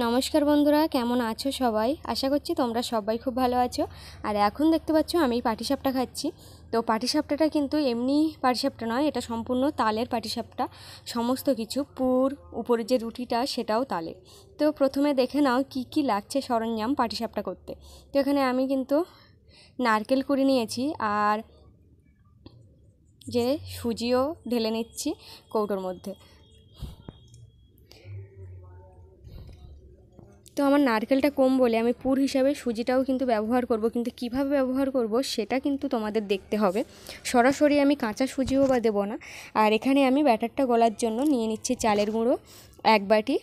নমস্কার বন্ধুরা, কেমন আছো সবাই? আশা করছি তোমরা সবাই খুব ভালো আছো। আর এখন দেখতে পাচ্ছ আমি পাটিসাপটা খাচ্ছি। তো পাটিসাপটাটা কিন্তু এমনি পাটিসাপটা নয়, এটা সম্পূর্ণ তালের পাটিসাপটা। সমস্ত কিছু পুর, উপরে যে রুটিটা সেটাও তালের। তো প্রথমে দেখে নাও কি কি লাগছে সরঞ্জাম পাটিসাপটা করতে। তো এখানে আমি কিন্তু নারকেল কুড়ি নিয়েছি, আর যে সুজিও ঢেলে নিচ্ছি কৌটোর মধ্যে। তো আমার নারকেলটা কম বলে আমি পুর হিসাবে সুজিটাও কিন্তু ব্যবহার করব, কিন্তু কিভাবে ব্যবহার করব সেটা কিন্তু তোমাদের দেখতে হবে। সরাসরি আমি কাঁচা সুজিও বা দেবো না। আর এখানে আমি ব্যাটারটা গলার জন্য নিয়ে নিচ্ছি চালের গুঁড়ো 1 বাটি,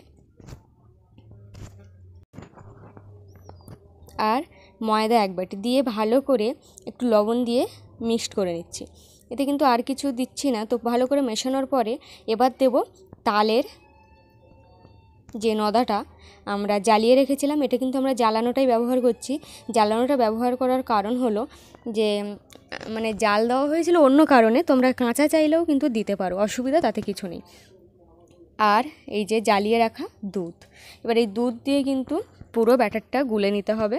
আর ময়দা 1 বাটি দিয়ে ভালো করে একটু লবণ দিয়ে মিক্সড করে নিচ্ছি। এতে কিন্তু আর কিছু দিচ্ছি না। তো ভালো করে মেশানোর পরে এবার দেব তালের যে নদাটা আমরা জ্বালিয়ে রেখেছিলাম, এটা কিন্তু আমরা জ্বালানোটাই ব্যবহার করছি। জ্বালানোটা ব্যবহার করার কারণ হলো যে মানে জাল দেওয়া হয়েছিল অন্য কারণে, তোমরা কাঁচা চাইলেও কিন্তু দিতে পারো, অসুবিধা তাতে কিছু নেই। আর এই যে জ্বালিয়ে রাখা দুধ, এবার এই দুধ দিয়ে কিন্তু পুরো ব্যাটারটা গুলে নিতে হবে।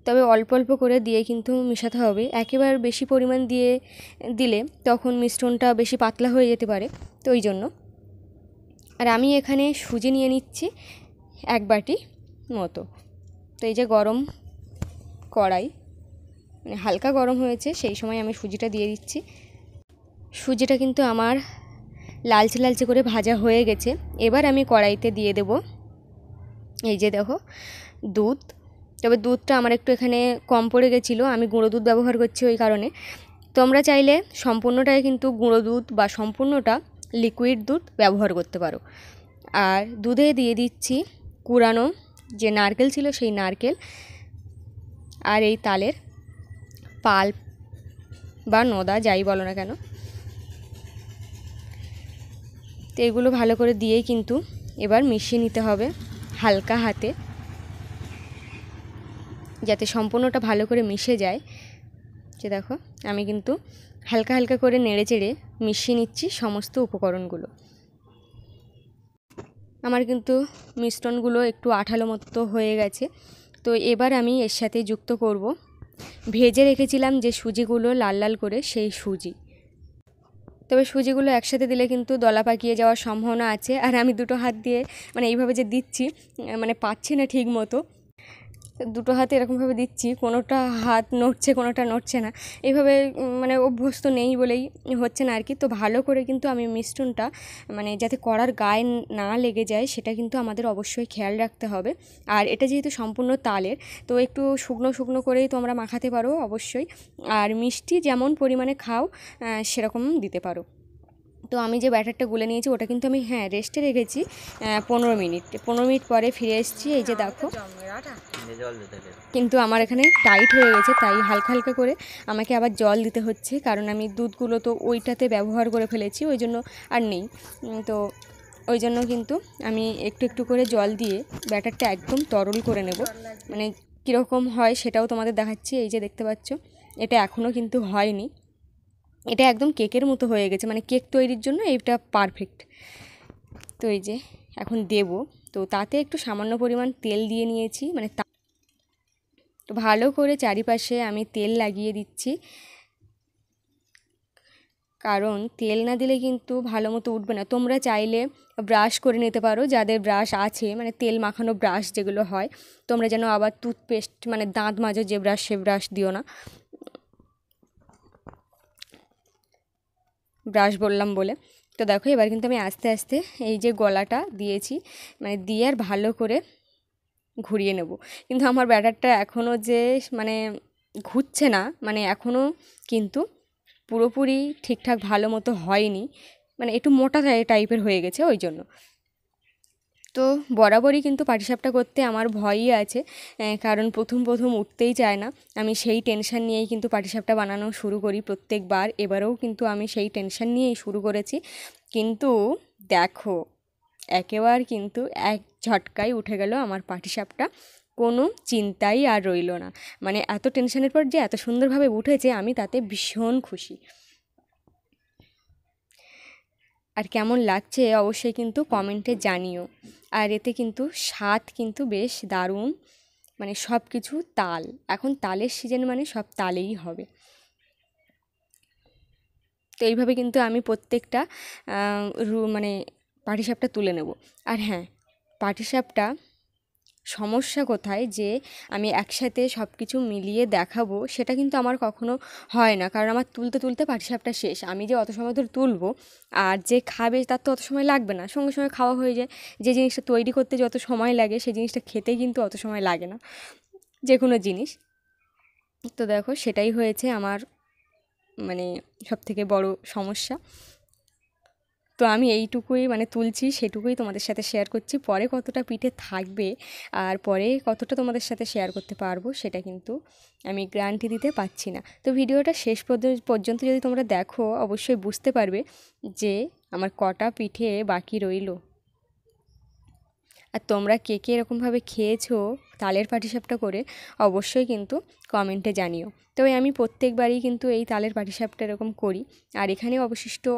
তবে অল্প অল্প করে দিয়ে কিন্তু মেশাতে হবে। একেবারে বেশি পরিমাণ দিলে তখন মিশ্রণটা বেশি পাতলা হয়ে যেতে পারে, তো ওই জন্য। আর আমি এখানে সুজি নিয়ে নিচ্ছি 1 বাটি মতো। তো এই যে গরম কড়াই, মানে হালকা গরম হয়েছে, সেই সময় আমি সুজিটা দিয়ে দিচ্ছি। সুজিটা কিন্তু আমার লালচে লালচে করে ভাজা হয়ে গেছে। এবার আমি কড়াইতে দিয়ে দেব এই যে দেখো দুধ। তবে দুধটা আমার একটু এখানে কম পড়ে গেছিলো, আমি গুঁড়ো দুধ ব্যবহার করছি ওই কারণে। তোমরা চাইলে সম্পূর্ণটাই কিন্তু গুঁড়ো দুধ বা সম্পূর্ণটা লিকুইড দুধ ব্যবহার করতে পারো। আর দুধে দিয়ে দিচ্ছি কুড়ানো যে নারকেল ছিল সেই নারকেল, আর এই তালের পাল্প বা নদা যাই বলো না কেন। তো এগুলো ভালো করে দিয়েই কিন্তু এবার মিশিয়ে নিতে হবে হালকা হাতে, যাতে সম্পূর্ণটা ভালো করে মিশে যায়। যে দেখো আমি কিন্তু হালকা হালকা করে নেড়ে চেড়ে মিশিয়ে নিচ্ছি সমস্ত উপকরণগুলো। আমার কিন্তু মিশ্রণগুলো একটু আঠালো মতো হয়ে গেছে। তো এবার আমি এর সাথে যুক্ত করব ভেজে রেখেছিলাম যে সুজিগুলো লাল লাল করে, সেই সুজি। তবে সুজিগুলো একসাথে দিলে কিন্তু দলা পাকিয়ে যাওয়ার সম্ভাবনা আছে। আর আমি দুটো হাত দিয়ে মানে এইভাবে যে দিচ্ছি, মানে পাচ্ছি না ঠিক মতো, দুটো হাতে এরকমভাবে দিচ্ছি, কোনোটা হাত নড়ছে কোনোটা নড়ছে না, এইভাবে মানে অভ্যস্ত নেই বলেই হচ্ছে না আর কি। তো ভালো করে কিন্তু আমি মিশ্রণটা মানে যাতে কড়ার গায়ে না লেগে যায় সেটা কিন্তু আমাদের অবশ্যই খেয়াল রাখতে হবে। আর এটা যেহেতু সম্পূর্ণ তালের, তো একটু শুকনো শুকনো করেই তোমরা মাখাতে পারো অবশ্যই। আর মিষ্টি যেমন পরিমাণে খাও সেরকম দিতে পারো। তো আমি যে ব্যাটারটা গুলে নিয়েছি ওটা কিন্তু আমি রেস্টে রেখেছি 15 মিনিট পরে ফিরে এসেছি। এই যে দেখো কিন্তু আমার এখানে টাইট হয়ে গেছে, তাই হালকা হালকা করে আমাকে আবার জল দিতে হচ্ছে, কারণ আমি দুধগুলো তো ওইটাতে ব্যবহার করে ফেলেছি, ওই জন্য আর নেই। তো ওই জন্য কিন্তু আমি একটু একটু করে জল দিয়ে ব্যাটারটা একদম তরল করে নেব। মানে কীরকম হয় সেটাও তোমাদের দেখাচ্ছি। এই যে দেখতে পাচ্ছ, এটা এখনও কিন্তু হয়নি, এটা একদম কেকের মতো হয়ে গেছে, মানে কেক তৈরির জন্য এইটা পারফেক্ট। তো এই যে এখন দেব, তো তাতে একটু সামান্য পরিমাণ তেল দিয়ে নিয়েছি, মানে তো ভালো করে চারিপাশে আমি তেল লাগিয়ে দিচ্ছি, কারণ তেল না দিলে কিন্তু ভালো মতো উঠবে না। তোমরা চাইলে ব্রাশ করে নিতে পারো, যাদের ব্রাশ আছে, মানে তেল মাখানো ব্রাশ যেগুলো হয়। তোমরা যেন আবার টুথপেস্ট মানে দাঁত মাজো যে ব্রাশ, সে ব্রাশ দিও না, ব্রাশ বললাম বলে। তো দেখো এবার কিন্তু আমি আস্তে আস্তে এই যে গলাটা দিয়েছি, মানে দিয়ে আর ভালো করে ঘুরিয়ে নেব। কিন্তু আমার ব্যাটারটা এখনও যে মানে ঘুরছে না, মানে এখনও কিন্তু পুরোপুরি ঠিকঠাক ভালো মতো হয়নি, মানে একটু মোটা টাইপের হয়ে গেছে ওই জন্য। তো বরাবরই কিন্তু পাটিসাপটা করতে আমার ভয়ই আছে, কারণ প্রথম প্রথম উঠতেই চায় না। আমি সেই টেনশন নিয়েই কিন্তু পাটিসাপটা বানানো শুরু করি প্রত্যেকবার। এবারেও কিন্তু আমি সেই টেনশন নিয়েই শুরু করেছি, কিন্তু দেখো একেবারে কিন্তু এক ঝটকায় উঠে গেল আমার পাটিসাপটা, কোনো চিন্তাই আর রইল না। মানে এত টেনশনের পর যে এত সুন্দরভাবে উঠেছে, আমি তাতে ভীষণ খুশি। আর কেমন লাগছে অবশ্যই কিন্তু কমেন্টে জানিও। আর এতে কিন্তু স্বাদ কিন্তু বেশ দারুণ, মানে সব কিছু তাল, এখন তালের সিজন মানে সব তালেই হবে। তো এইভাবে কিন্তু আমি প্রত্যেকটা মানে পাটিসাপটা তুলে নেব। আর হ্যাঁ, পাটিসাপটা সমস্যা কোথায় যে আমি একসাথে সব কিছু মিলিয়ে দেখাবো সেটা কিন্তু আমার কখনো হয় না, কারণ আমার তুলতে তুলতে পাটিসাপটা শেষ। আমি যে অত সময় ধরে তুলবো আর যে খাবে তার তো অত সময় লাগবে না, সঙ্গে সঙ্গে খাওয়া হয়ে যায়। যে জিনিসটা তৈরি করতে যত সময় লাগে সেই জিনিসটা খেতে কিন্তু অত সময় লাগে না, যে কোনো জিনিস। তো দেখো সেটাই হয়েছে আমার মানে সবথেকে বড় সমস্যা। তো আমি এইটুকুই মানে তুলছি, সেটুকুই তোমাদের সাথে শেয়ার করছি। পরে কতটা পিঠে থাকবে আর পরে কতটা তোমাদের সাথে শেয়ার করতে পারবো সেটা কিন্তু আমি গ্যারান্টি দিতে পারছি না। তো ভিডিওটা শেষ পর্যন্ত যদি তোমরা দেখো অবশ্যই বুঝতে পারবে যে আমার কটা পিঠে বাকি রইলো। আর তোমরা কে কে এরকমভাবে খেয়েছো তালের পাটিসাপটা করে অবশ্যই কিন্তু কমেন্টে জানিও। তবে আমি প্রত্যেকবারই কিন্তু এই তালের পাটিসাপটা এরকম করি। আর এখানে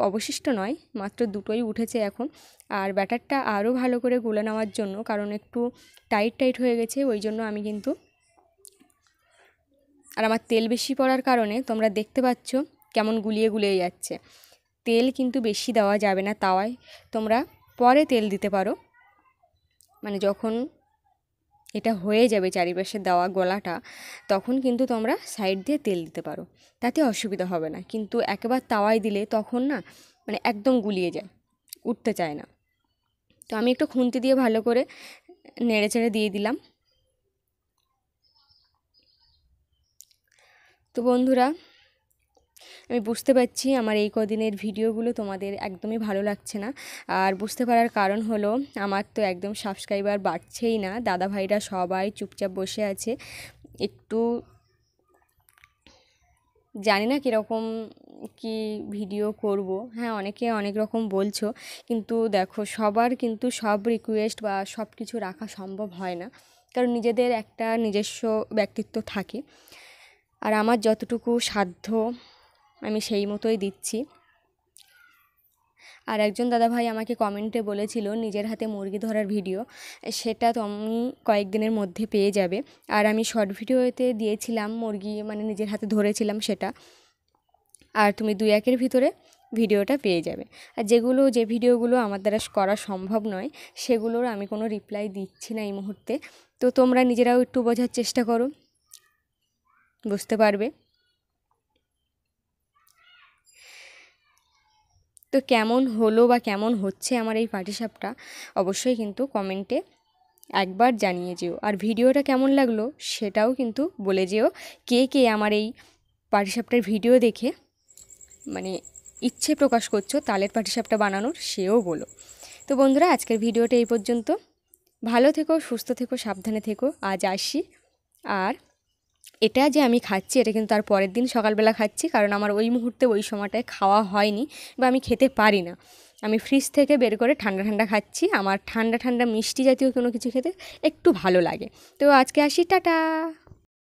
অবশিষ্ট নয়, মাত্র দুটোই উঠেছে এখন। আর ব্যাটারটা আরও ভালো করে গুলে নেওয়ার জন্য, কারণ একটু টাইট হয়ে গেছে, ওই জন্য আমি কিন্তু, আর আমার তেল বেশি পড়ার কারণে তোমরা দেখতে পাচ্ছ কেমন গুলিয়ে যাচ্ছে। তেল কিন্তু বেশি দেওয়া যাবে না তাওয়ায়, তোমরা পরে তেল দিতে পারো, মানে যখন এটা হয়ে যাবে চারিপাশে দেওয়া গলাটা, তখন কিন্তু তোমরা সাইড দিয়ে তেল দিতে পারো, তাতে অসুবিধা হবে না। কিন্তু একবার তাওয়ায় দিলে তখন না মানে একদম গুলিয়ে যায়, উঠতে চায় না। তো আমি একটু খুন্তি দিয়ে ভালো করে নেড়ে চেড়ে দিয়ে দিলাম। তো বন্ধুরা, আমি বুঝতে পারছি আমার এই কদিনের ভিডিওগুলো তোমাদের একদমই ভালো লাগছে না। আর বুঝতে পারার কারণ হলো আমার তো একদম সাবস্ক্রাইবার বাড়ছেই না, দাদা ভাইরা সবাই চুপচাপ বসে আছে। একটু জানি না কীরকম কি ভিডিও করব। হ্যাঁ, অনেকে অনেক রকম বলছো, কিন্তু দেখো সবার কিন্তু সব রিকোয়েস্ট বা সব কিছু রাখা সম্ভব হয় না, কারণ নিজেদের একটা নিজস্ব ব্যক্তিত্ব থাকে। আর আমার যতটুকু সাধ্য আমি সেই মতোই দিচ্ছি। আর একজন দাদাভাই আমাকে কমেন্টে বলেছিল নিজের হাতে মুরগি ধরার ভিডিও, সেটা তুমি কয়েকদিনের মধ্যে পেয়ে যাবে। আর আমি শর্ট ভিডিওতে দিয়েছিলাম মুরগি মানে নিজের হাতে ধরেছিলাম সেটা, আর তুমি 2-1-এর ভিতরে ভিডিওটা পেয়ে যাবে। আর যে ভিডিওগুলো আমার দ্বারা করা সম্ভব নয় সেগুলোর আমি কোনো রিপ্লাই দিচ্ছি না এই মুহূর্তে। তো তোমরা নিজেরাও একটু বোঝার চেষ্টা করো, বুঝতে পারবে। তো কেমন হলো বা কেমন হচ্ছে আমার এই পাটিসাপটা অবশ্যই কিন্তু কমেন্টে একবার জানিয়ে যেও। আর ভিডিওটা কেমন লাগলো সেটাও কিন্তু বলে যেও। কে কে আমার এই পাটিসাপটার ভিডিও দেখে মানে ইচ্ছে প্রকাশ করছো তালের পাটিসাপটা বানানোর, সেও বলো। তো বন্ধুরা, আজকের ভিডিওটা এই পর্যন্ত। ভালো থেকো, সুস্থ থেকো, সাবধানে থেকো। আজ আসি। আর এটা যে আমি খাচ্ছি এটা কিন্তু তার পরের দিন সকালবেলা খাচ্ছি, কারণ আমার ওই মুহূর্তে ওই সময়টায় খাওয়া হয়নি বা আমি খেতে পারি না। আমি ফ্রিজ থেকে বের করে ঠান্ডা ঠান্ডা খাচ্ছি। আমার ঠান্ডা ঠান্ডা মিষ্টি জাতীয় কোনো কিছু খেতে একটু ভালো লাগে। তো আজকে আসি, টাটা।